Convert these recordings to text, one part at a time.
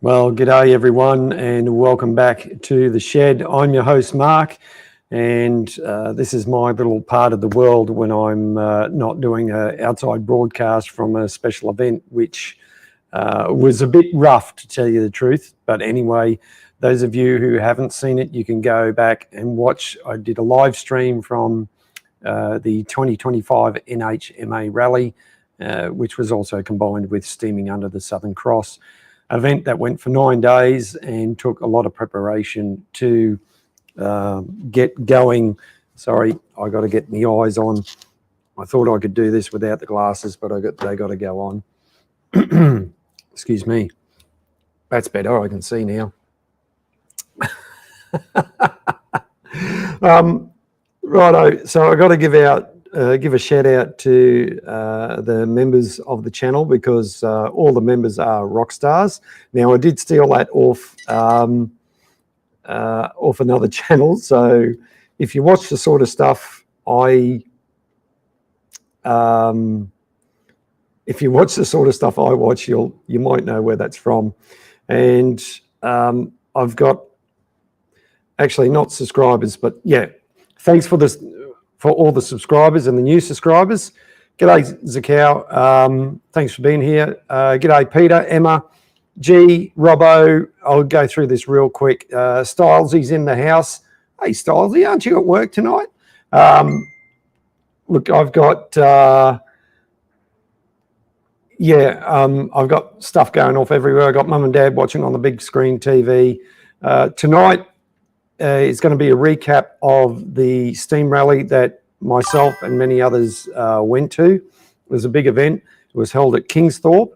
Well, g'day everyone, and welcome back to the shed. I'm your host, Mark, and this is my little part of the world when I'm not doing an outside broadcast from a special event, which was a bit rough, to tell you the truth. But anyway, those of you who haven't seen it, you can go back and watch. I did a live stream from the 2025 NHMA rally, which was also combined with Steaming Under the Southern Cross event that went for 9 days and took a lot of preparation to get going. Sorry, I got to get my eyes on. I thought I could do this without the glasses, but they got to go on. Excuse me. That's better. I can see now. Righto. So I got to give a shout out to the members of the channel, because all the members are rock stars. Now, I did steal that off another channel. So if you watch the sort of stuff I watch, you might know where that's from. And I've got actually not subscribers, but yeah, thanks for this. For all the subscribers and the new subscribers. G'day, Zakau. Thanks for being here. G'day, Peter, Emma, G, Robbo. I'll go through this real quick. Stylesy's in the house. Hey, Stylesy, aren't you at work tonight? Look, I've got, I've got stuff going off everywhere. I've got mum and dad watching on the big screen TV. Tonight, it's going to be a recap of the steam rally that myself and many others went to. It was a big event. It was held at Kingsthorpe,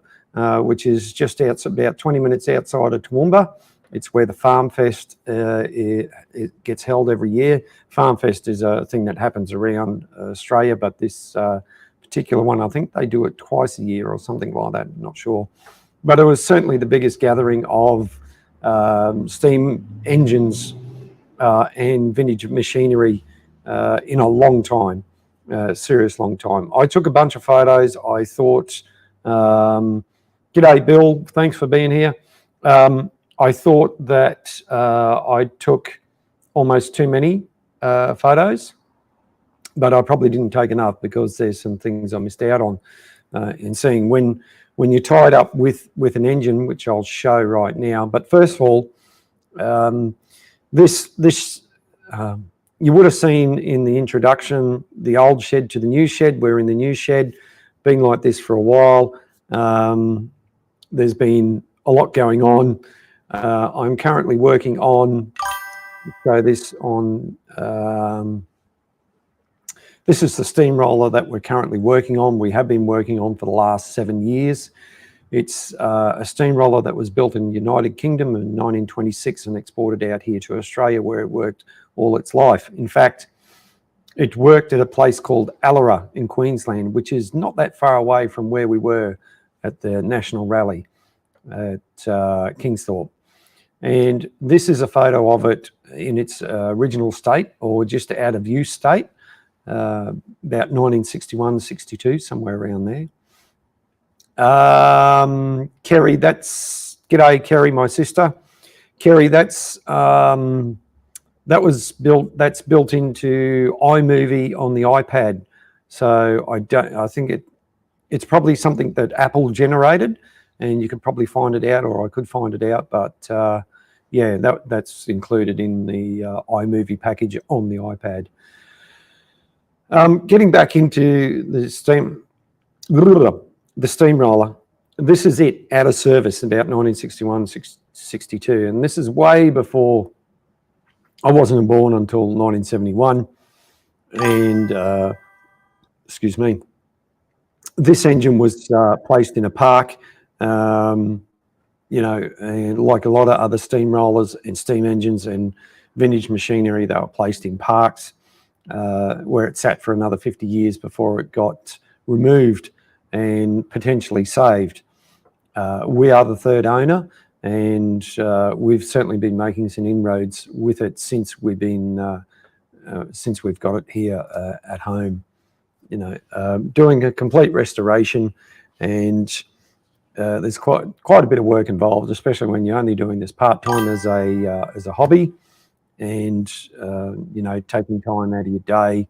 which is just about 20 minutes outside of Toowoomba. It's where the Farm Fest it gets held every year. Farm Fest is a thing that happens around Australia, but this particular one, I think they do it twice a year or something like that. I'm not sure. But it was certainly the biggest gathering of steam engines and vintage machinery in a long time, serious long time. I took a bunch of photos. I thought, g'day Bill, thanks for being here. I thought that I took almost too many photos, but I probably didn't take enough, because there's some things I missed out on in seeing when you're tied up with an engine, which I'll show right now. But first of all, This you would have seen in the introduction, the old shed to the new shed. We're in the new shed, been like this for a while. There's been a lot going on. I'm currently working on, this is the steamroller that we're currently working on. We have been working on for the last 7 years. It's a steamroller that was built in the United Kingdom in 1926 and exported out here to Australia, where it worked all its life. In fact, it worked at a place called Allora in Queensland, which is not that far away from where we were at the National Rally at Kingsthorpe. And this is a photo of it in its original state, or just out of use state, about 1961, 62, somewhere around there. Kerry, g'day Kerry, my sister. Kerry, that's built into iMovie on the iPad. So I think it's probably something that Apple generated, and you could probably find it out, or I could find it out. But yeah, that's included in the iMovie package on the iPad. Getting back into the steamroller, this is it out of service about 1961, 62, and this is way before I wasn't born until 1971. And excuse me, this engine was placed in a park, you know, and like a lot of other steamrollers and steam engines and vintage machinery, they were placed in parks where it sat for another 50 years before it got removed and potentially saved. We are the third owner, and we've certainly been making some inroads with it since we've got it here at home. You know, doing a complete restoration and there's quite a bit of work involved, especially when you're only doing this part-time as a hobby, and you know, taking time out of your day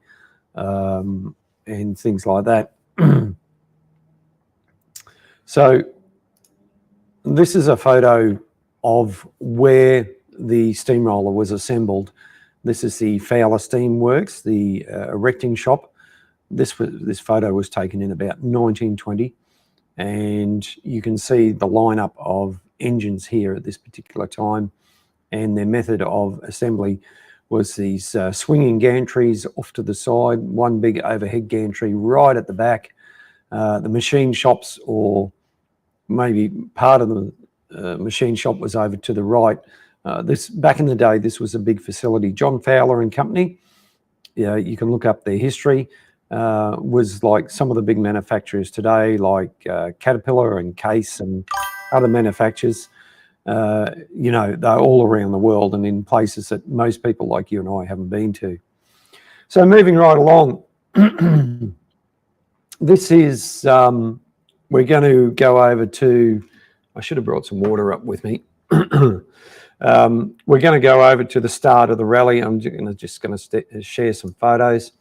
and things like that. So this is a photo of where the steamroller was assembled. This is the Fowler Steam Works, the erecting shop. This photo was taken in about 1920, and you can see the lineup of engines here at this particular time, and their method of assembly was these swinging gantries off to the side, one big overhead gantry right at the back. The machine shops, or maybe part of the machine shop, was over to the right. This, back in the day, this was a big facility. John Fowler and Company, you can look up their history, was like some of the big manufacturers today, like Caterpillar and Case and other manufacturers. You know, they're all around the world and in places that most people like you and I haven't been to. So moving right along, this is, we're going to go over to, I should have brought some water up with me. We're going to go over to the start of the rally. I'm just going to share some photos.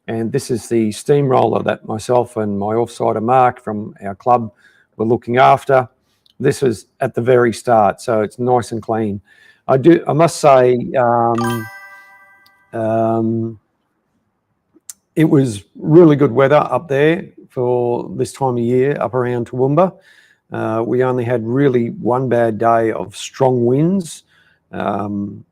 And this is the steamroller that myself and my offsider Mark from our club were looking after. This was at the very start, so it's nice and clean. I must say, it was really good weather up there for this time of year, up around Toowoomba. We only had really one bad day of strong winds, and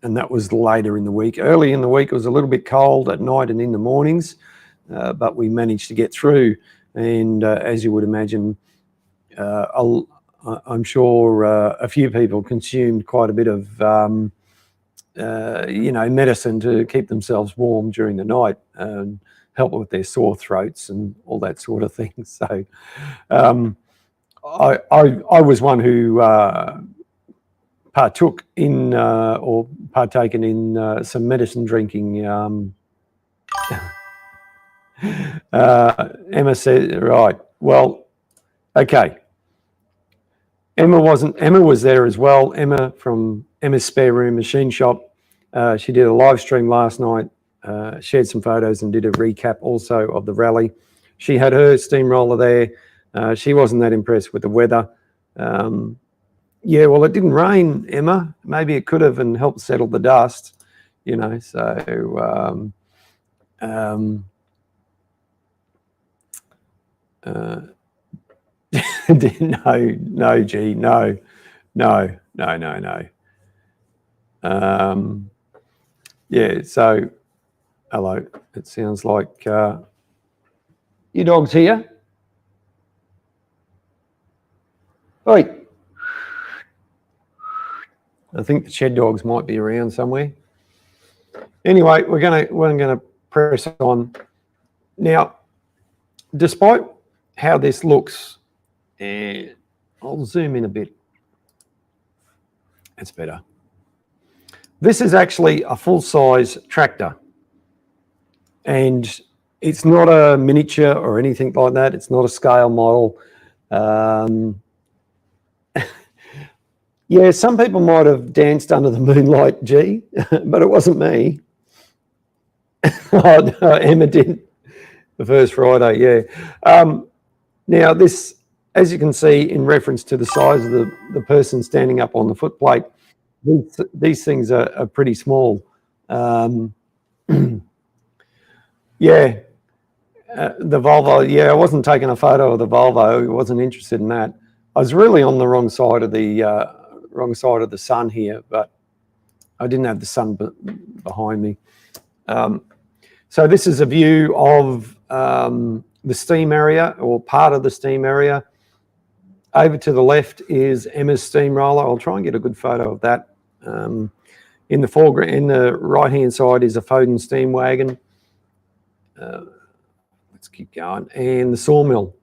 that was later in the week. Early in the week, it was a little bit cold at night and in the mornings, but we managed to get through. And as you would imagine, I'm sure a few people consumed quite a bit of, you know, medicine to keep themselves warm during the night and help with their sore throats and all that sort of thing. So I was one who partook in or partaken in some medicine drinking. Emma said, right, well, okay. Emma was there as well. Emma from Emma's Spare Room Machine Shop. She did a live stream last night, shared some photos and did a recap also of the rally. She had her steamroller there. She wasn't that impressed with the weather. Yeah, well, it didn't rain, Emma. Maybe it could have and helped settle the dust, you know, so no, G, no. Yeah, so hello. It sounds like your dog's here. Oi. I think the shed dogs might be around somewhere. Anyway, we're gonna press on now. Despite how this looks, and I'll zoom in a bit. That's better. This is actually a full-size tractor, and it's not a miniature or anything like that. It's not a scale model. Yeah, some people might have danced under the moonlight, G, but it wasn't me. Oh, no, Emma did the first Friday, yeah. Now this, as you can see, in reference to the size of the person standing up on the footplate, these things are pretty small. Yeah, the Volvo, yeah, I wasn't taking a photo of the Volvo. I wasn't interested in that. I was really on the wrong side of the sun here, but I didn't have the sun behind me. So this is a view of the steam area, or part of the steam area. Over to the left is Emma's steamroller. I'll try and get a good photo of that. In the foreground, in the right-hand side, is a Foden steam wagon. Let's keep going. And the sawmill.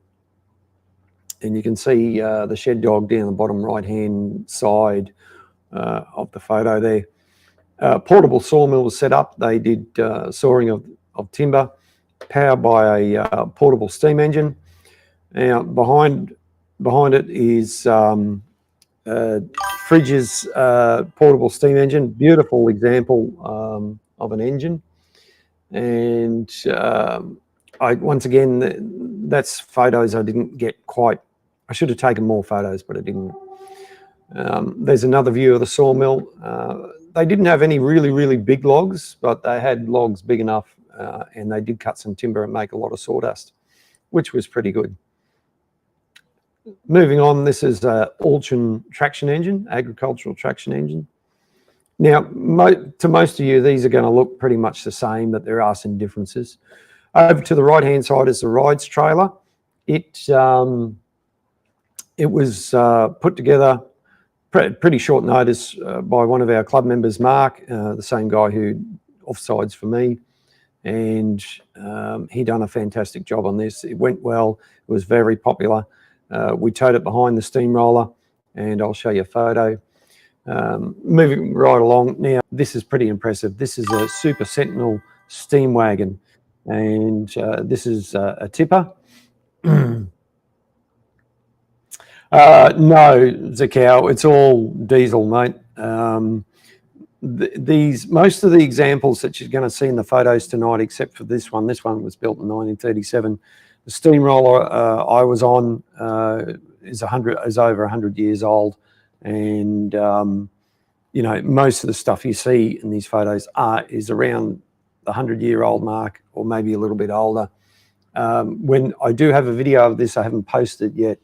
And you can see the shed dog down the bottom right-hand side of the photo there. Portable sawmill was set up. They did sawing of timber, powered by a portable steam engine. Now, behind Behind it is Fridge's portable steam engine. Beautiful example of an engine. And once again, that's photos I didn't get quite. I should have taken more photos, but I didn't. There's another view of the sawmill. They didn't have any really big logs, but they had logs big enough, and they did cut some timber and make a lot of sawdust, which was pretty good. Moving on, this is an Alchin traction engine, agricultural traction engine. Now, to most of you, these are going to look pretty much the same, but there are some differences. Over to the right-hand side is the rides trailer. It was put together pretty short notice by one of our club members, Mark, the same guy who offsides for me, and he done a fantastic job on this. It went well. It was very popular. We towed it behind the steamroller, and I'll show you a photo. Moving right along, now this is pretty impressive. This is a Super Sentinel steam wagon, and this is a tipper. No, Zakau, it's all diesel, mate. Most of the examples that you're going to see in the photos tonight, except for this one was built in 1937. The steamroller I was on is over 100 years old, and you know, most of the stuff you see in these photos is around the 100-year-old mark, or maybe a little bit older. When I do have a video of this, I haven't posted yet.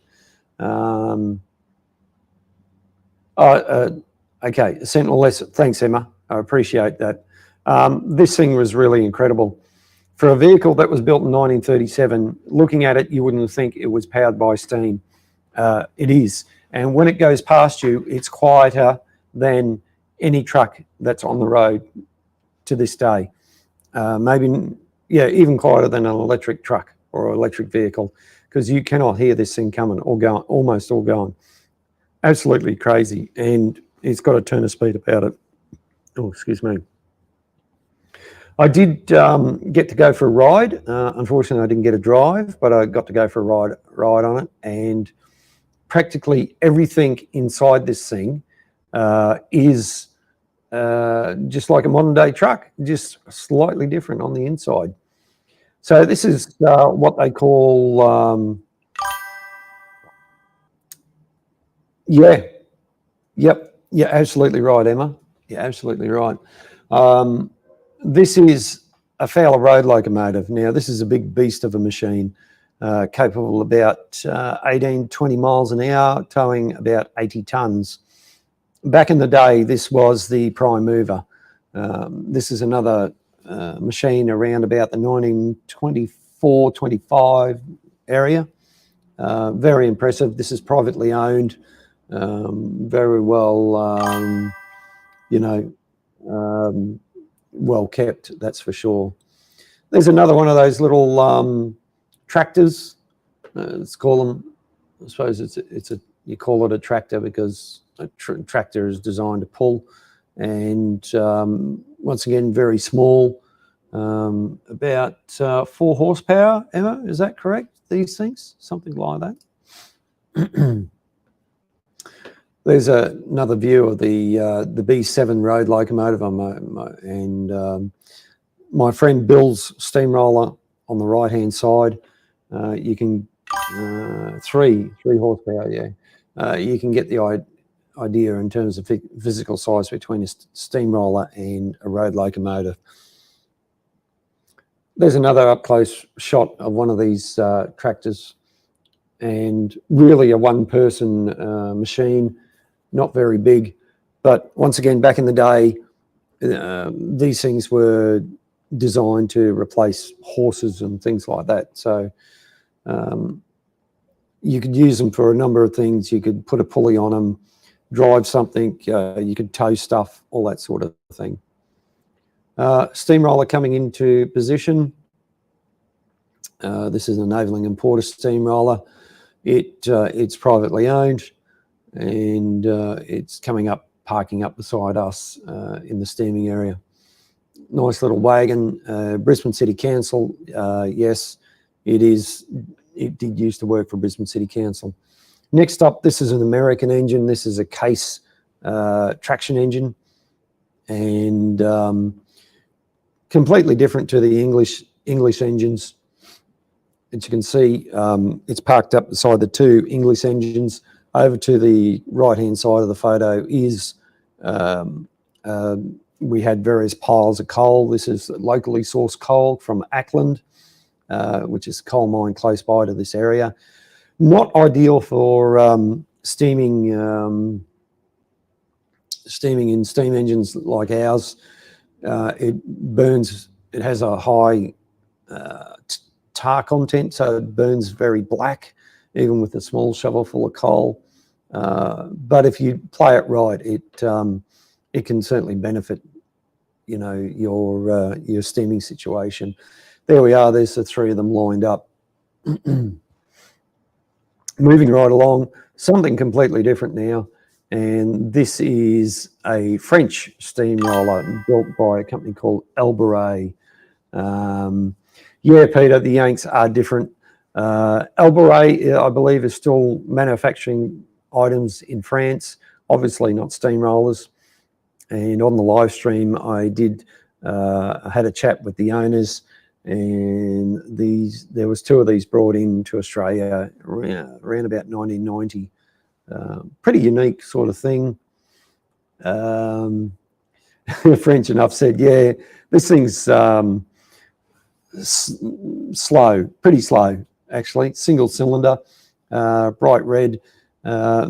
Okay, Sentinel S. Thanks, Emma. I appreciate that. This thing was really incredible. For a vehicle that was built in 1937, looking at it, you wouldn't think it was powered by steam. It is. And when it goes past you, it's quieter than any truck that's on the road to this day. Maybe, yeah, even quieter than an electric truck or electric vehicle, because you cannot hear this thing coming or going, almost all going. Absolutely crazy. And it's got a turn of speed about it. Oh, excuse me. I did get to go for a ride. Unfortunately, I didn't get a drive, but I got to go for a ride on it. And practically everything inside this thing is just like a modern day truck, just slightly different on the inside. So this is what they call, yeah, yep, you're absolutely right, Emma. You're absolutely right. This is a Fowler road locomotive. Now, this is a big beast of a machine, capable of about 18, 20 miles an hour, towing about 80 tonnes. Back in the day, this was the prime mover. This is another machine around about the 1924, 25 area. Very impressive. This is privately owned, very well, you know, well kept, that's for sure. There's another one of those little tractors. Let's call them, I suppose you call it a tractor because a tractor is designed to pull, and once again, very small, about 4 horsepower, Emma, is that correct? These things, something like that. There's another view of the B7 road locomotive and my friend Bill's steamroller on the right-hand side. You can 3 horsepower, yeah. You can get the idea in terms of physical size between a steamroller and a road locomotive. There's another up-close shot of one of these tractors, and really a one-person machine, not very big. But once again, back in the day, these things were designed to replace horses and things like that. So you could use them for a number of things. You could put a pulley on them, drive something, you could tow stuff, all that sort of thing. Steamroller coming into position. This is a Naveling and Porter steamroller. It's privately owned, and it's coming up, parking up beside us in the steaming area. Nice little wagon. Brisbane City Council, yes, it is. It did used to work for Brisbane City Council. Next up, this is an American engine. This is a case traction engine, and completely different to the English engines. As you can see, it's parked up beside the two English engines. Over to the right-hand side of the photo is we had various piles of coal. This is locally sourced coal from Ackland, which is a coal mine close by to this area. Not ideal for steaming in steam engines like ours. It burns. It has a high tar content, so it burns very black, even with a small shovel full of coal. But if you play it right, it can certainly benefit, you know, your steaming situation. There we are. There's the three of them lined up. Moving right along, something completely different now, and this is a French steamroller built by a company called Elboret. Yeah, Peter, the Yanks are different. Elboret, I believe, is still manufacturing items in France, obviously not steamrollers. And on the live stream, I had a chat with the owners, and there was two of these brought in to Australia around about 1990. Pretty unique sort of thing. French enough said, yeah, this thing's slow, pretty slow actually, single cylinder, bright red.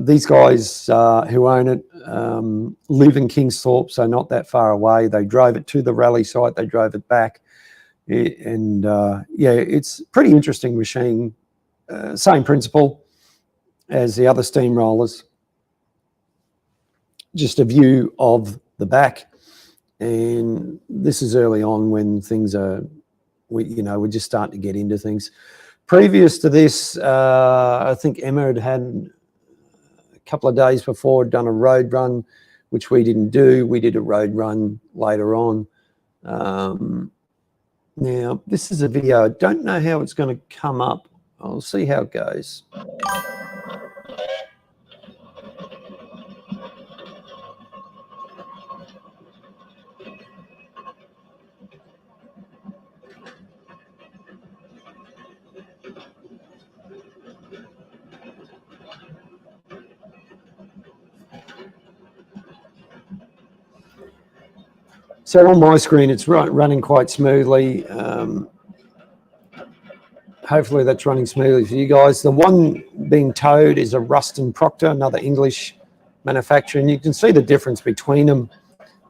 These guys who own it live in Kingsthorpe, so not that far away. They drove it to the rally site, they drove it back. And yeah, it's a pretty interesting machine. Same principle as the other steamrollers. Just a view of the back. And this is early on when things are, we're just starting to get into things. Previous to this, I think Emma had a couple of days before done a road run, which we didn't do. We did a road run later on. Now, this is a video. I don't know how it's going to come up. I'll see how it goes. So on my screen, it's running quite smoothly. Hopefully that's running smoothly for you guys. The one being towed is a Ruston Proctor, another English manufacturer. And you can see the difference between them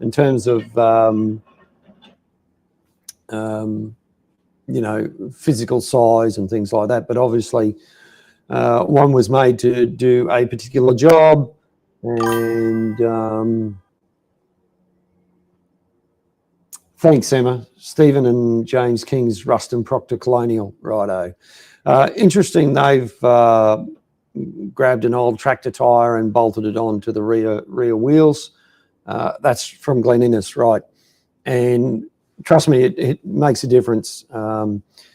in terms of, physical size and things like that. But obviously, one was made to do a particular job, and thanks, Emma. Stephen and James King's Ruston Proctor Colonial, righto. Interesting, they've grabbed an old tractor tyre and bolted it onto the rear wheels. That's from Glen Innes, right? And trust me, it makes a difference.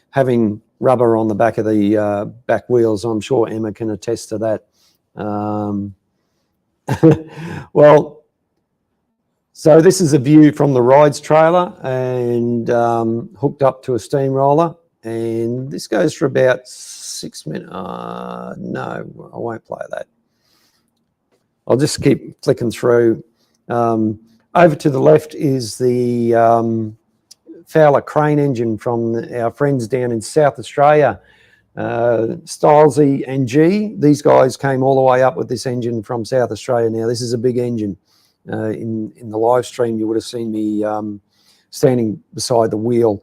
Having rubber on the back of the back wheels, I'm sure Emma can attest to that. Well, so this is a view from the rides trailer and hooked up to a steamroller, and this goes for about 6 minutes. No, I won't play that. I'll just keep flicking through. Over to the left is the Fowler crane engine from our friends down in South Australia, Stylesy and G. These guys came all the way up with this engine from South Australia. Now, this is a big engine. In the live stream, you would have seen me standing beside the wheel.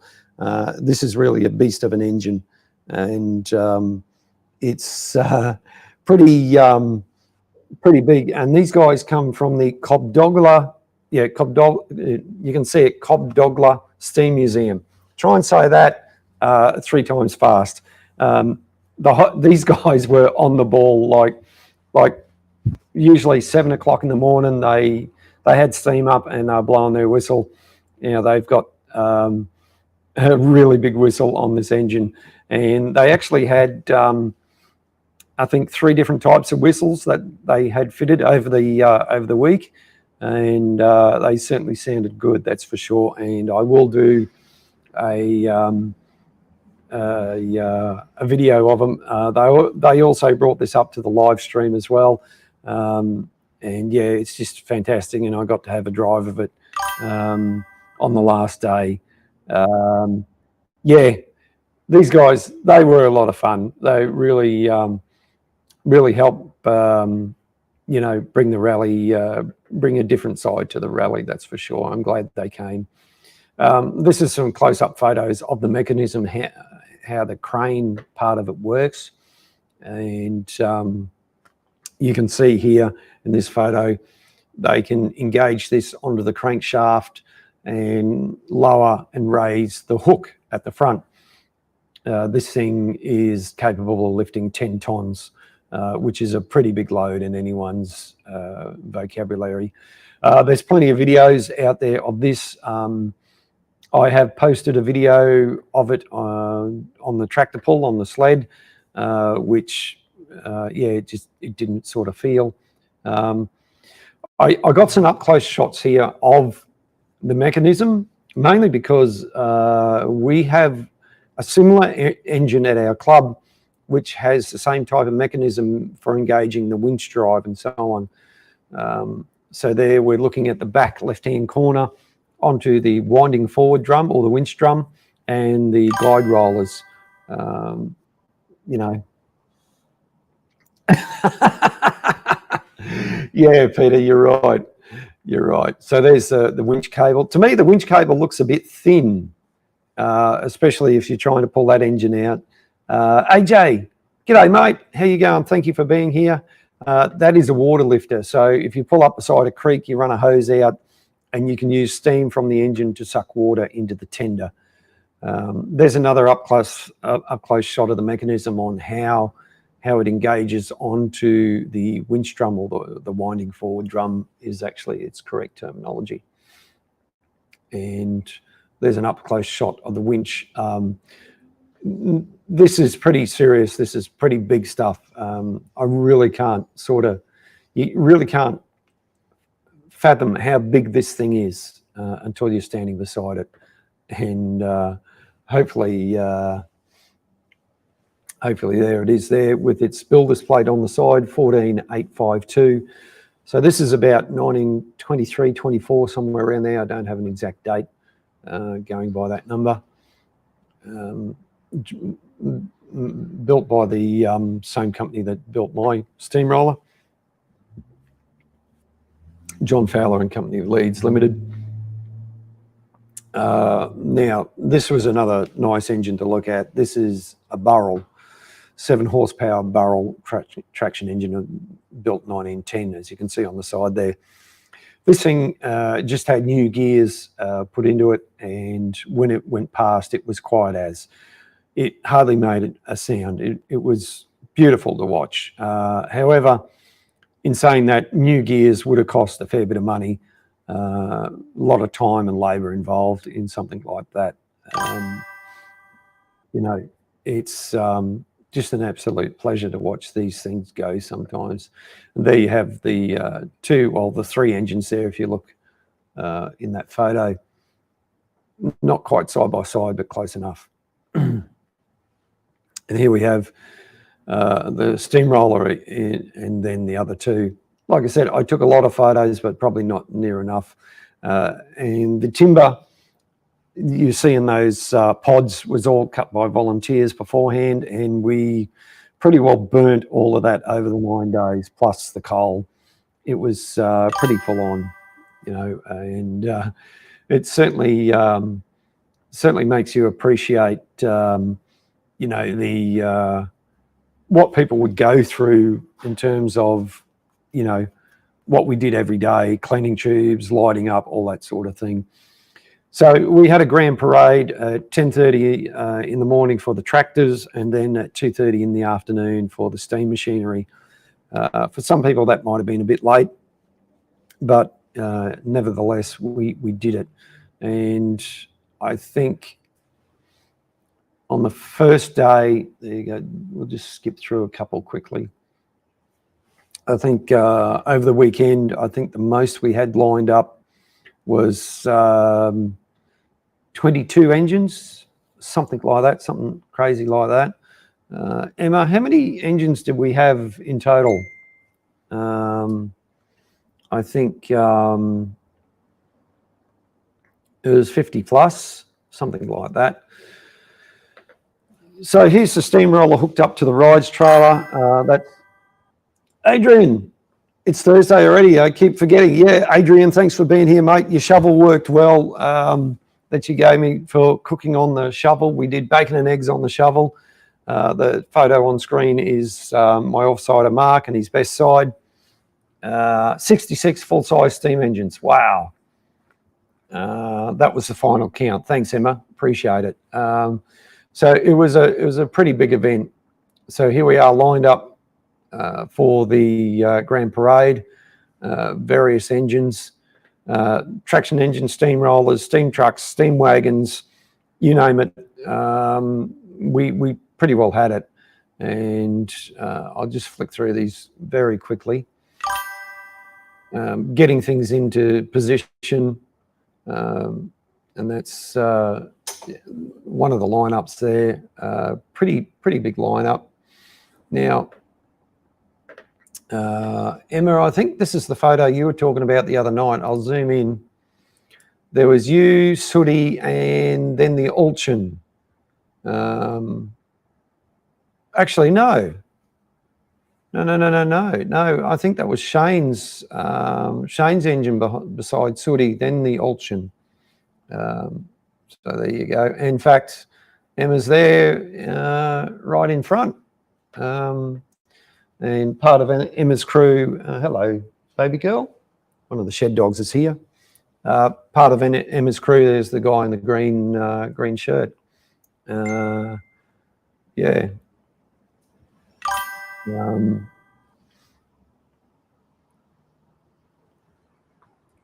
This is really a beast of an engine, and it's pretty big. And these guys come from the Cobdogla, you can see it, Cobdogla Steam Museum. Try and say that 3 times fast. These guys were on the ball, like usually 7 o'clock in the morning. They had steam up and they were blowing their whistle. They've got a really big whistle on this engine, and they actually had I think 3 different types of whistles that they had fitted over the week, and they certainly sounded good, that's for sure. And I will do a video of them. They also brought this up to the live stream as well, and yeah, it's just fantastic. And I got to have a drive of it on the last day. Yeah, these guys, they were a lot of fun. They really help, you know, bring the rally, bring a different side to the rally, that's for sure. I'm glad they came. This is some close-up photos of the mechanism, how the crane part of it works. And you can see here in this photo, they can engage this onto the crankshaft and lower and raise the hook at the front. This thing is capable of lifting 10 tons, which is a pretty big load in anyone's vocabulary. There's plenty of videos out there of this. I have posted a video of it on the tractor pull on the sled, which, yeah, it didn't sort of feel. I got some up-close shots here of the mechanism, mainly because we have a similar engine at our club, which has the same type of mechanism for engaging the winch drive and so on. So there we're looking at the back left-hand corner onto the winding forward drum or the winch drum and the glide rollers, you know. Yeah, Peter, you're right. You're right. So there's the winch cable. To me, the winch cable looks a bit thin, especially if you're trying to pull that engine out. AJ, g'day, mate. How you going? Thank you for being here. That is a water lifter. So if you pull up beside a creek, you run a hose out and you can use steam from the engine to suck water into the tender. There's another up close shot of the mechanism on how it engages onto the winch drum, or the winding forward drum is actually its correct terminology. And there's an up close shot of the winch. This is pretty serious. This is pretty big stuff. I really can't you really can't fathom how big this thing is until you're standing beside it. And hopefully there it is there with its builder's plate on the side, 14852. So this is about 1923, 24, somewhere around there. I don't have an exact date going by that number. Built by the same company that built my steamroller, John Fowler and Company of Leeds Limited. Now, this was another nice engine to look at. This is a Burrell, 7 horsepower Burrell traction engine, built 1910, as you can see on the side there. This thing just had new gears put into it, and when it went past, it was quiet as. It hardly made a sound. It was beautiful to watch. However, in saying that, new gears would have cost a fair bit of money, a lot of time and labour involved in something like that. You know, it's just an absolute pleasure to watch these things go sometimes. And there you have the 3 engines there, if you look in that photo. Not quite side by side, but close enough. And here we have the steamroller and then the other 2. Like I said, I took a lot of photos, but probably not near enough. And the timber you see in those pods was all cut by volunteers beforehand, and we pretty well burnt all of that over the 9 days, plus the coal. It was pretty full on, you know, and it certainly makes you appreciate, you know, what people would go through in terms of, you know, what we did every day, cleaning tubes, lighting up, all that sort of thing. So we had a grand parade at 10:30 in the morning for the tractors, and then at 2:30 in the afternoon for the steam machinery. For some people that might have been a bit late, but nevertheless we did it. And I think on the first day, there you go, we'll just skip through a couple quickly. I think over the weekend, I think the most we had lined up was 22 engines, something like that, something crazy like that. Emma, how many engines did we have in total? I think it was 50 plus, something like that. So here's the steamroller hooked up to the rides trailer. That's Adrian. It's Thursday already. I keep forgetting. Yeah, Adrian, thanks for being here, mate. Your shovel worked well that you gave me for cooking on the shovel. We did bacon and eggs on the shovel. The photo on screen is my offsider Mark and his best side. 66 full-size steam engines. Wow. That was the final count. Thanks, Emma. Appreciate it. So it was a pretty big event. So here we are lined up for the Grand Parade. Various engines, traction engines, steamrollers, steam trucks, steam wagons, you name it. We pretty well had it. And I'll just flick through these very quickly. Getting things into position. And that's one of the lineups there. Pretty big lineup. Now, Emma, I think this is the photo you were talking about the other night. I'll zoom in. There was you, Sooty, and then the Ulchin. Actually, no. No. I think that was Shane's engine beside Sooty, then the Ulchin. So there you go. In fact, Emma's there right in front. And part of Emma's crew, hello, baby girl. One of the shed dogs is here. Part of Emma's crew, there's the guy in the green shirt. Yeah.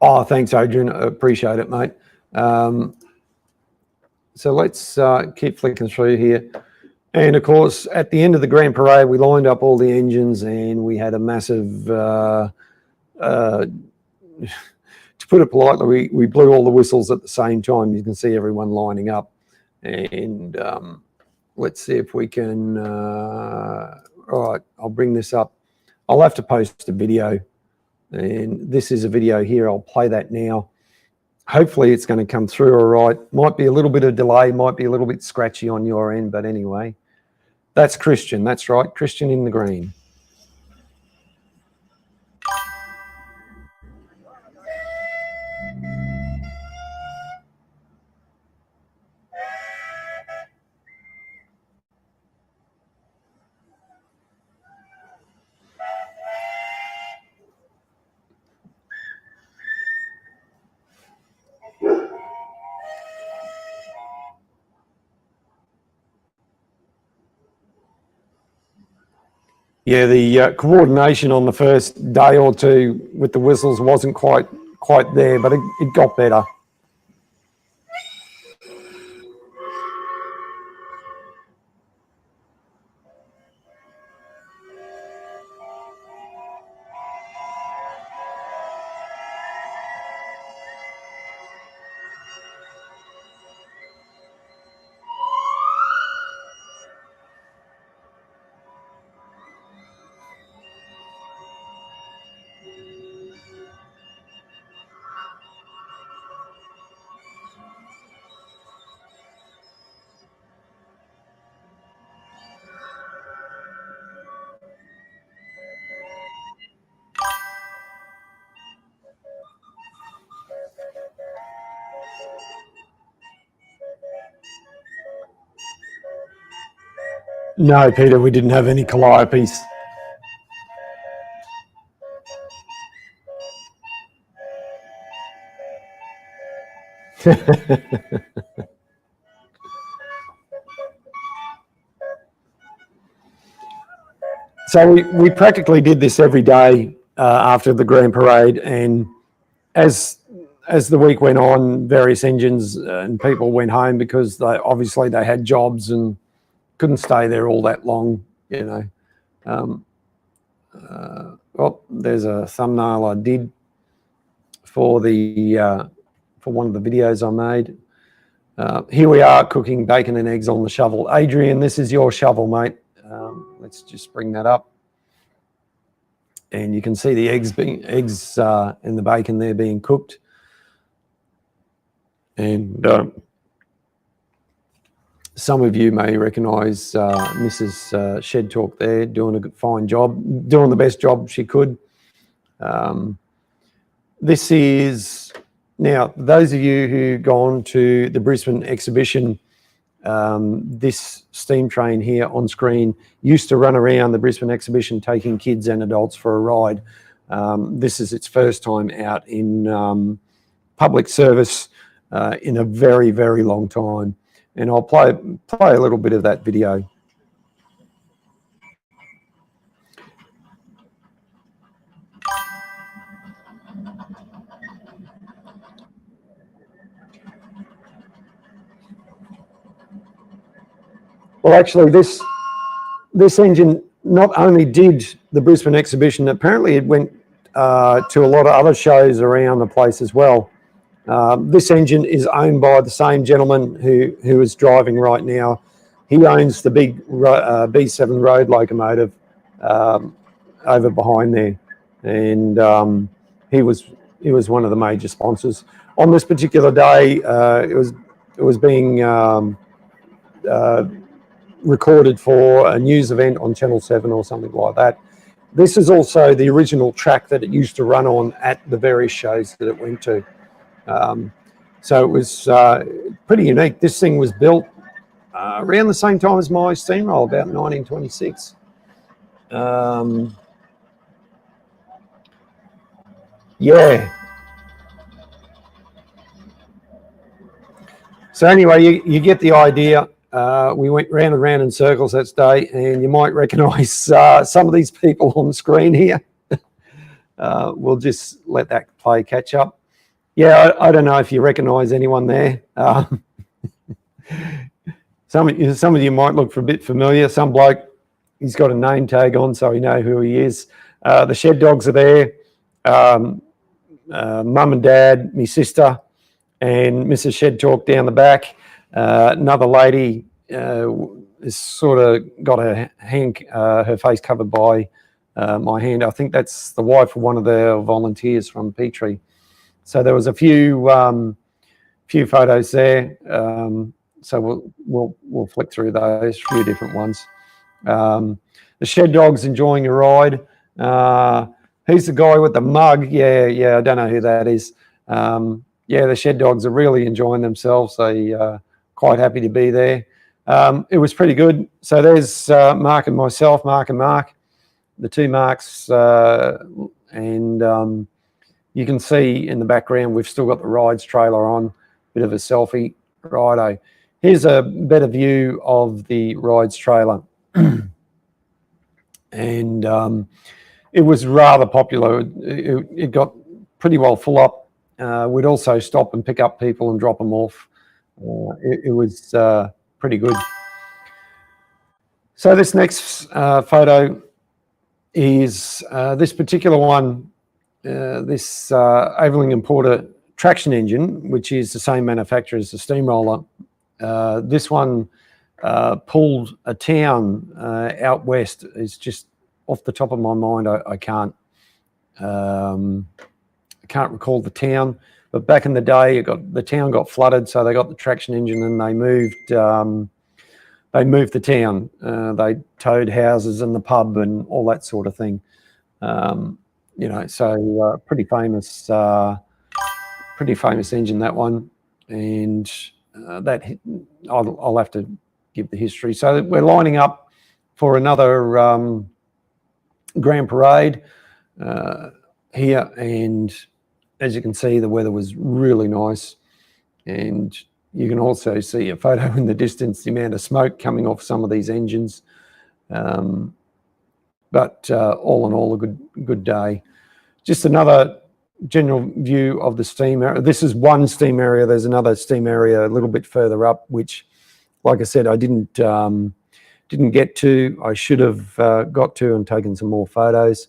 Oh, thanks, Adrian. Appreciate it, mate. So let's keep flicking through here. And of course, at the end of the Grand Parade, we lined up all the engines and we had a massive, to put it politely, we blew all the whistles at the same time. You can see everyone lining up. And let's see if we can, all right, I'll bring this up. I'll have to post a video. And this is a video here. I'll play that now. Hopefully it's going to come through all right. Might be a little bit of delay, might be a little bit scratchy on your end, but anyway. That's Christian, that's right. Christian in the green. Yeah, the coordination on the first day or two with the whistles wasn't quite there, but it got better. No, Peter, we didn't have any calliope. So we practically did this every day after the Grand Parade, and as as the week went on, various engines and people went home because they had jobs and couldn't stay there all that long, you know. Well, there's a thumbnail I did for one of the videos I made. Here we are cooking bacon and eggs on the shovel. Adrian, this is your shovel, mate. Let's just bring that up. And you can see the eggs and the bacon there being cooked. And some of you may recognise Mrs. Shed Talk there, doing a fine job, doing the best job she could. This is, now, those of you who've gone to the Brisbane exhibition, this steam train here on screen used to run around the Brisbane exhibition taking kids and adults for a ride. This is its first time out in public service in a very, very long time. And I'll play a little bit of that video. Well, actually, this engine not only did the Brisbane exhibition, apparently it went to a lot of other shows around the place as well. This engine is owned by the same gentleman who is driving right now. He owns the big B7 road locomotive over behind there, and he was one of the major sponsors. On this particular day, it was being recorded for a news event on Channel 7 or something like that. This is also the original track that it used to run on at the various shows that it went to. So it was pretty unique. This thing was built around the same time as my steamroller, about 1926. Yeah. So anyway, you get the idea. We went round and round in circles that day, and you might recognise some of these people on the screen here. We'll just let that play catch up. Yeah, I don't know if you recognise anyone there. Some of you might look for a bit familiar. Some bloke, he's got a name tag on, so we know who he is. The Shed Dogs are there. Mum and Dad, my sister, and Mrs. Shed Talk down the back. Another lady is sort of got her face covered by my hand. I think that's the wife of one of the volunteers from Petrie. So there was a few photos there. So we'll flick through those, a few different ones. The Shed Dog's enjoying a ride. Who's the guy with the mug? Yeah, I don't know who that is. Yeah, the Shed Dogs are really enjoying themselves. They quite happy to be there. It was pretty good. So there's Mark and myself, Mark and Mark, the two Marks, and you can see in the background we've still got the rides trailer on, bit of a selfie. Righto. Here's a better view of the rides trailer. And it was rather popular. It got pretty well full up. We'd also stop and pick up people and drop them off. It was pretty good. So this next photo is this particular one, this Aveling and Porter traction engine, which is the same manufacturer as the steamroller. This one pulled a town out west. It's just off the top of my mind. I can't recall the town, but back in the day, the town got flooded, so they got the traction engine and they moved the town. They towed houses and the pub and all that sort of thing. You know, so pretty famous engine, that one, and that I'll have to give the history. So we're lining up for another Grand Parade here, and as you can see, the weather was really nice, and you can also see a photo in the distance, the amount of smoke coming off some of these engines. But all in all, a good day. Just another general view of the steam area. This is one steam area. There's another steam area a little bit further up, which, like I said, I didn't get to. I should have got to and taken some more photos.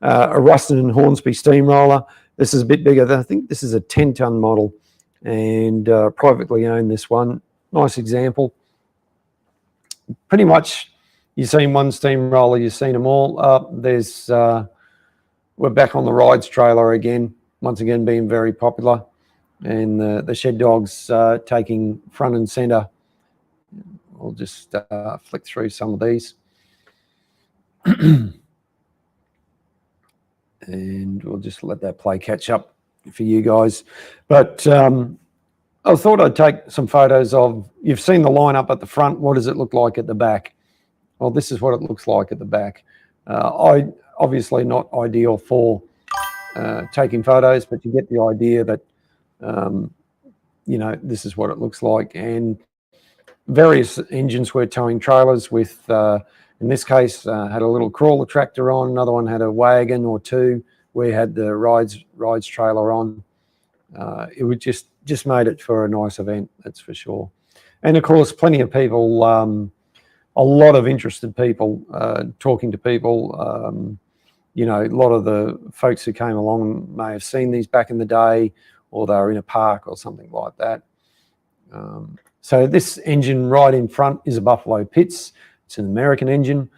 A Ruston and Hornsby steamroller. This is a bit bigger. I think this is a 10-ton model, and privately owned, this one. Nice example. Pretty much, you've seen one steamroller, you've seen them all. We're back on the rides trailer again, once again being very popular, and the shed dogs taking front and centre. I'll just flick through some of these. And we'll just let that play catch up for you guys. But I thought I'd take some photos of, you've seen the lineup at the front. What does it look like at the back? Well, this is what it looks like at the back. Obviously not ideal for taking photos, but you get the idea that, you know, this is what it looks like. And various engines were towing trailers with, in this case, had a little crawler tractor on. Another one had a wagon or two. We had the rides trailer on. It would just made it for a nice event, that's for sure. And of course, plenty of people, a lot of interested people, talking to people. You know, a lot of the folks who came along may have seen these back in the day, or they were in a park or something like that. So this engine right in front is a Buffalo Pitts. It's an American engine.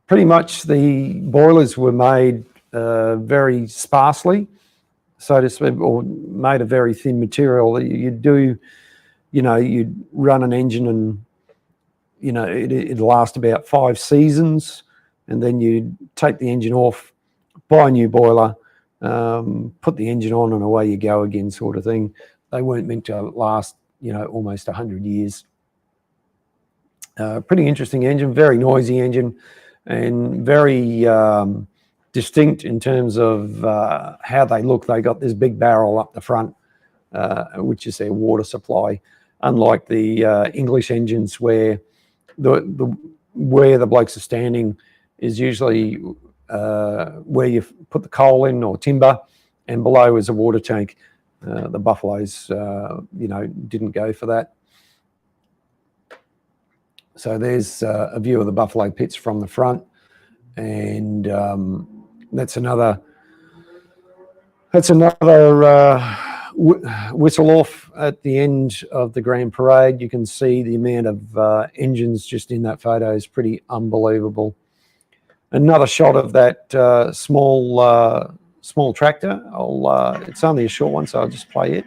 Pretty much the boilers were made very sparsely, so to speak, or made of very thin material. You'd run an engine and, you know, it'd last about 5 seasons, and then you'd take the engine off, buy a new boiler, put the engine on, and away you go again, sort of thing. They weren't meant to last, you know, almost 100 years. Pretty interesting engine, very noisy engine, and very distinct in terms of how they look. They got this big barrel up the front, which is their water supply, unlike the English engines where where the blokes are standing is usually where you put the coal in or timber, and below is a water tank. The Buffaloes, you know, didn't go for that. So there's a view of the Buffalo Pitts from the front, and that's another whistle off at the end of the Grand Parade. You can see the amount of engines just in that photo is pretty unbelievable. Another shot of that small tractor. It's only a short one, so I'll just play it.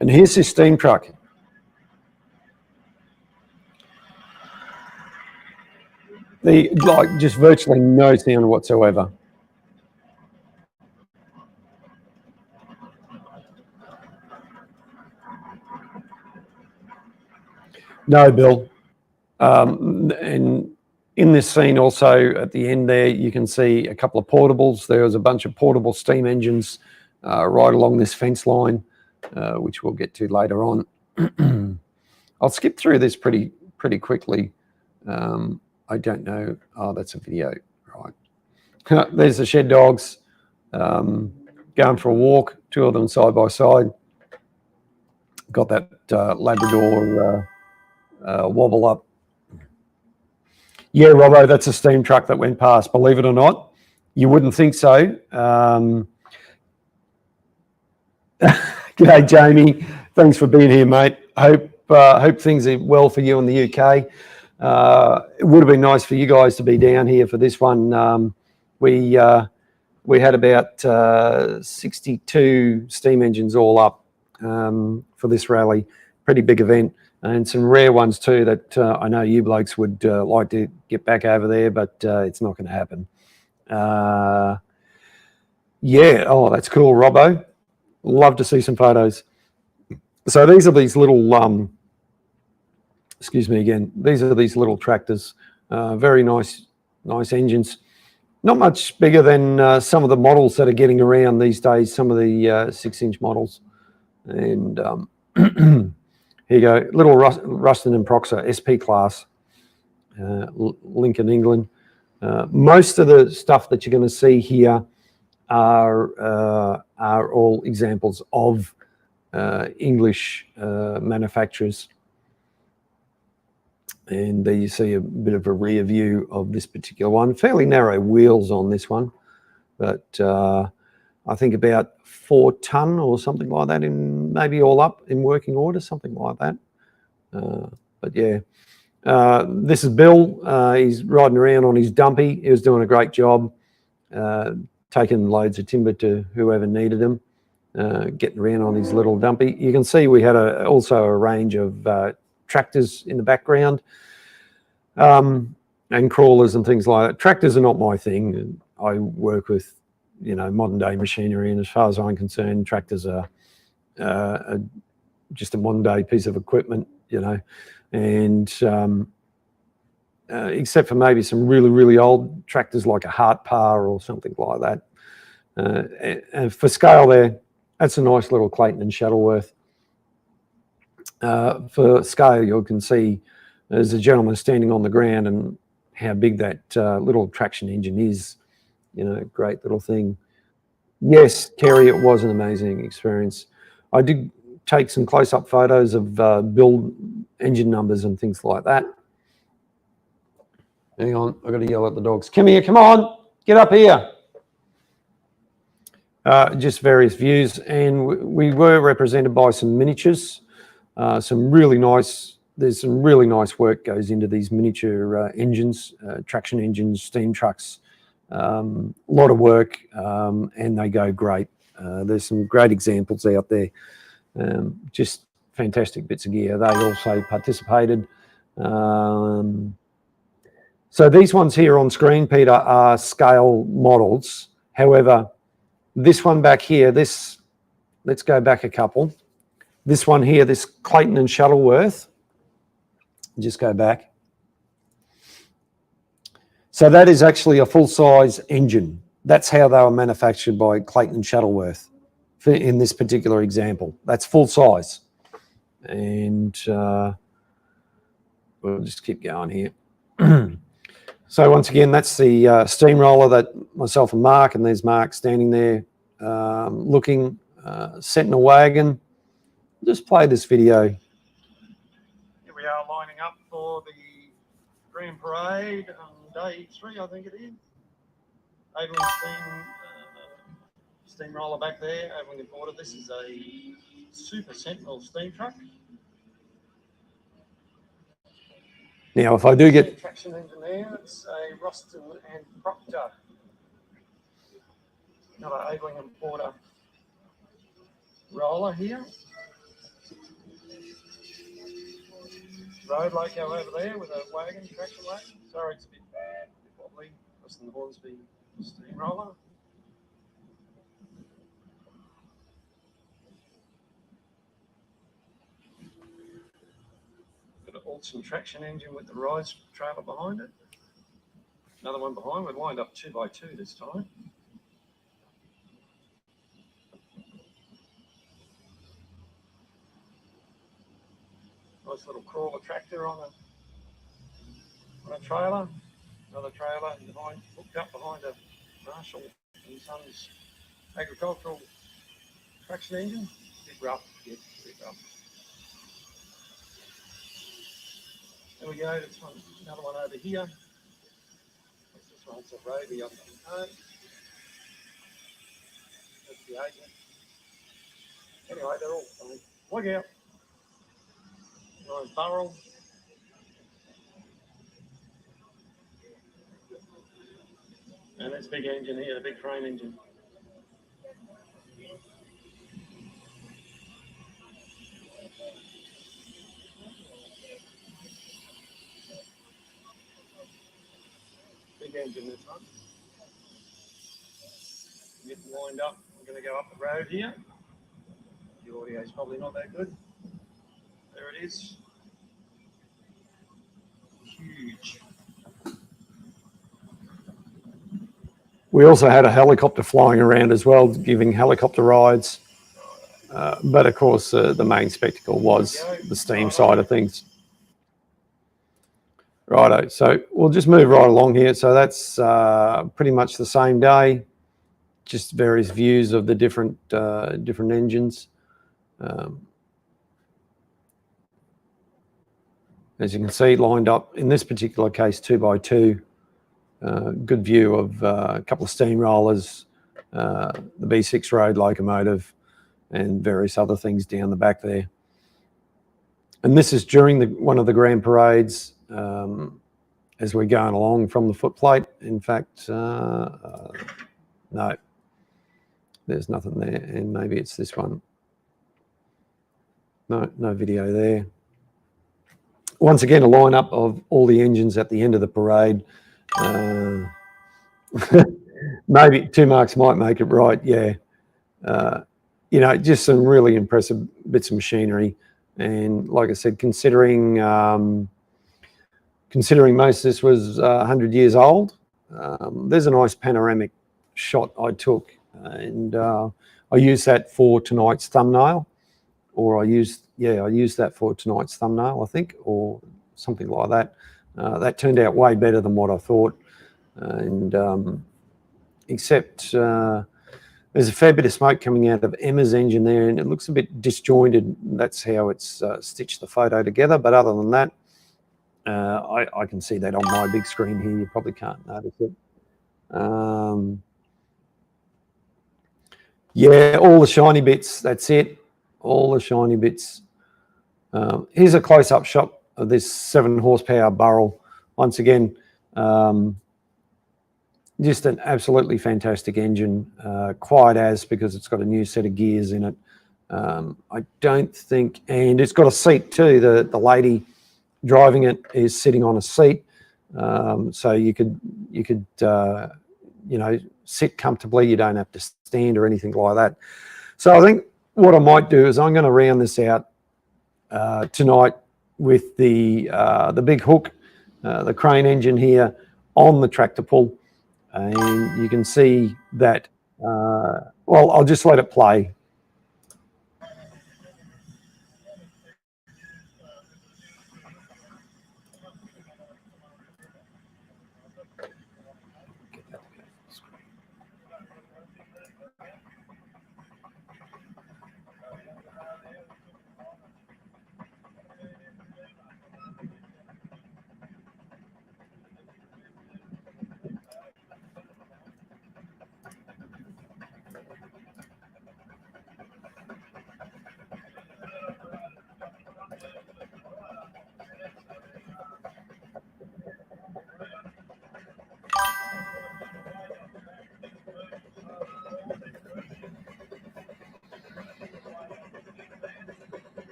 And here's his steam truck. Just virtually no sound whatsoever. No, Bill. And in this scene also at the end there, you can see a couple of portables. There was a bunch of portable steam engines right along this fence line, which we'll get to later on. I'll skip through this pretty quickly. I don't know. Oh, that's a video, right? There's the shed dogs going for a walk, 2 of them side by side. Got that Labrador wobble up. Yeah, Robbo, that's a steam truck that went past. Believe it or not, you wouldn't think so. G'day, Jamie. Thanks for being here, mate. Hope things are well for you in the UK. It would have been nice for you guys to be down here for this one. We had about 62 steam engines all up for this rally. Pretty big event, and some rare ones too that I know you blokes would like to get back over there, but it's not going to happen. Yeah, oh, that's cool, Robbo. Love to see some photos. So these are these little excuse me again, these are these little tractors, very nice engines. Not much bigger than some of the models that are getting around these days, some of the 6-inch models. And here you go, little Ruston and Proxer SP class, Lincoln, England. Most of the stuff that you're going to see here are all examples of English manufacturers. And there you see a bit of a rear view of this particular one. Fairly narrow wheels on this one, but I think about 4 ton or something like that, in maybe all up in working order, something like that. But yeah, this is Bill. He's riding around on his dumpy. He was doing a great job, taking loads of timber to whoever needed them, getting around on his little dumpy. You can see we had also a range of tractors in the background, and crawlers and things like that. Tractors are not my thing. I work with, you know, modern day machinery, and as far as I'm concerned, tractors are just a modern day piece of equipment, you know, and except for maybe some really old tractors like a Hart-Par or something like that. And for scale there, that's a nice little Clayton and Shuttleworth. For scale, you can see there's a gentleman standing on the ground and how big that little traction engine is. You know, great little thing. Yes, Kerry, it was an amazing experience. I did take some close-up photos of build engine numbers and things like that. Hang on, I've got to yell at the dogs. Come here, come on, get up here. Just various views, and we were represented by some miniatures. Some really nice, there's some really nice work goes into these miniature engines, traction engines, steam trucks. A lot of work, and they go great. There's some great examples out there. Just fantastic bits of gear. They also participated. So these ones here on screen, Peter, are scale models. However, this one back here, let's go back a couple. This one here, this Clayton and Shuttleworth, just go back. So that is actually a full-size engine. That's how they were manufactured by Clayton and Shuttleworth in this particular example. That's full size. And we'll just keep going here. So once again, that's the steamroller that myself and Mark, and there's Mark standing there looking, setting a wagon. Just play this video. Here we are lining up for the Grand Parade on day 3, I think it is. Aveling steamroller back there, Aveling imported. This is a Super Sentinel steam truck. Now, if I do get traction engine there, it's a Ruston and Proctor. Another Aveling importer roller here. Road loco over there with a wagon, traction wagon. Sorry, it's a bit wobbly. Ruston Hornsby steamroller. Got an Alton traction engine with the rise trailer behind it. Another one behind. We're lined up 2x2 this time. Nice little crawler tractor on a trailer. Another trailer behind, hooked up behind a Marshall and Sons agricultural traction engine. A bit rough, yeah, a bit rough. There we go, this one, another one over here. This one's a Roby up on home. That's the agent. Anyway, they're all fine. Look out. Nice barrel. And this big engine here, the big frame engine. Big engine this one. Getting lined up. We're going to go up the road here. The audio is probably not that good. There it is. huge. We also had a helicopter flying around as well, giving helicopter rides. But of course, the main spectacle was the steam side of things. Righto, so we'll just move right along here. So that's pretty much the same day, just various views of the different engines. As you can see, lined up in this particular case, 2x2. Good view of a couple of steamrollers, the B6 road locomotive, and various other things down the back there. And this is during one of the grand parades as we're going along from the footplate. In fact, no, there's nothing there, and maybe it's this one. No video there. Once again, a lineup of all the engines at the end of the parade. Maybe 2 marks might make it right, yeah. You know, just some really impressive bits of machinery. And like I said, considering most of this was 100 years old, there's a nice panoramic shot I took, and I used that for tonight's thumbnail, or I used that for tonight's thumbnail, I think, or something like that. That turned out way better than what I thought, and except there's a fair bit of smoke coming out of Emma's engine there, and it looks a bit disjointed. That's how it's stitched the photo together. But other than that, I can see that on my big screen here. You probably can't notice it. Yeah, all the shiny bits, that's it. All the shiny bits. Here's a close-up shot of this 7 horsepower Burrell. Once again, just an absolutely fantastic engine. Quiet as, because it's got a new set of gears in it. I don't think, and it's got a seat too. The lady driving it is sitting on a seat, so you could you know, sit comfortably. You don't have to stand or anything like that. So I think what I might do is I'm going to round this out tonight with the big hook, the crane engine here on the tractor pull, and you can see that. Well, I'll just let it play.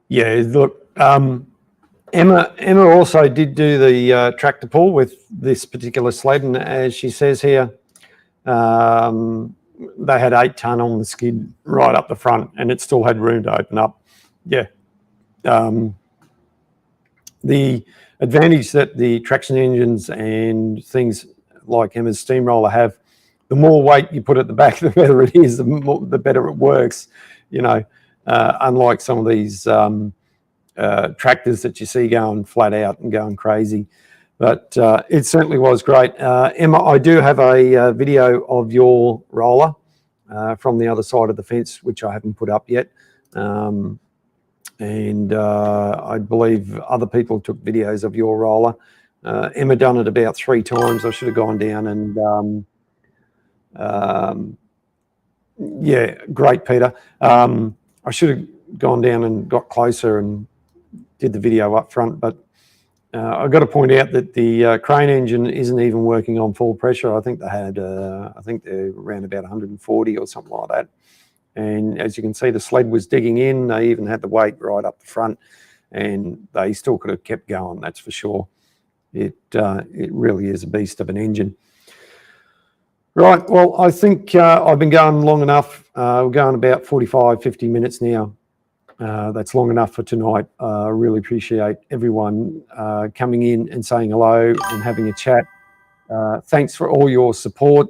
Yeah, look, Emma also did do the tractor pull with this particular sled, and as she says here, they had 8 ton on the skid right up the front, and it still had room to open up. Yeah. The advantage that the traction engines and things like Emma's steamroller have, the more weight you put at the back, the better it is, the better it works, you know, unlike some of these tractors that you see going flat out and going crazy. But it certainly was great. Emma, I do have a video of your roller from the other side of the fence, which I haven't put up yet. And I believe other people took videos of your roller. Emma done it about 3 times. I should have gone down and yeah, great, Peter. I should have gone down and got closer and did the video up front, but I've got to point out that the crane engine isn't even working on full pressure. I think they had, I think they're around about 140 or something like that. And as you can see, the sled was digging in. They even had the weight right up the front, and they still could have kept going, that's for sure. It really is a beast of an engine. Right, well, I think I've been going long enough. We're going about 45, 50 minutes now. That's long enough for tonight. I really appreciate everyone coming in and saying hello and having a chat. Thanks for all your support.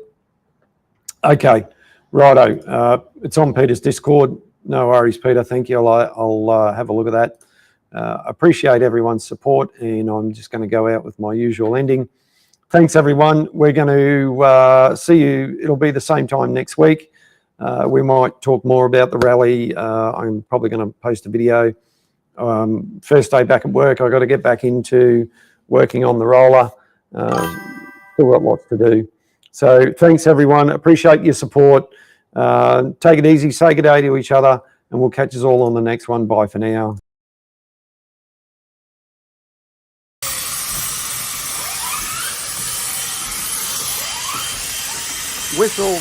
Okay, righto. It's on Peter's Discord. No worries, Peter. Thank you. I'll have a look at that. Appreciate everyone's support, and I'm just going to go out with my usual ending. Thanks, everyone. We're going to see you. It'll be the same time next week. We might talk more about the rally. I'm probably going to post a video. First day back at work, I've got to get back into working on the roller. Still got lots to do. So thanks, everyone. Appreciate your support. Take it easy. Say good day to each other, and we'll catch us all on the next one. Bye for now. Whistle.